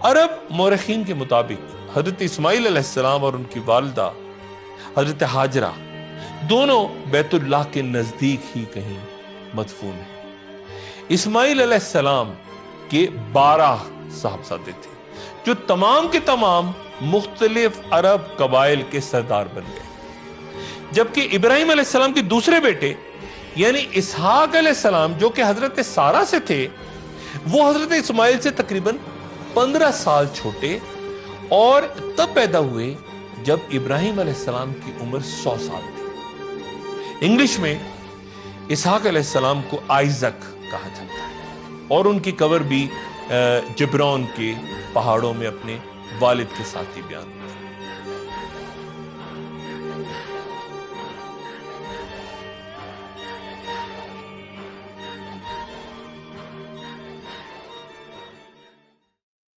अरब मौरखीन के मुताबिक हजरत इस्माइल अलैहिस्सलाम और उनकी वालिदा हजरत हाजरा दोनों बैतुल्लाह के नजदीक ही कहीं मदफून है। इस्माइल अलैहिस्सलाम के 12 साहबजादे थे जो तमाम के तमाम मुख्तलिफ अरब कबाइल के सरदार बन गए, जबकि इब्राहिम अलैहिस्सलाम के दूसरे बेटे यानी इसहाक अलैहिस्सलाम जो कि हजरत सारा से थे, वो हजरत इस्माइल से तकरीबन 15 साल छोटे और तब पैदा हुए जब इब्राहिम अलैहिस्सलाम की उम्र 100 साल थी। इंग्लिश में इसहाक अलैहिस्सलाम को आइजक कहा जाता है और उनकी कब्र भी जिब्रॉन के पहाड़ों में अपने वालिद के साथ ही बयान होती है।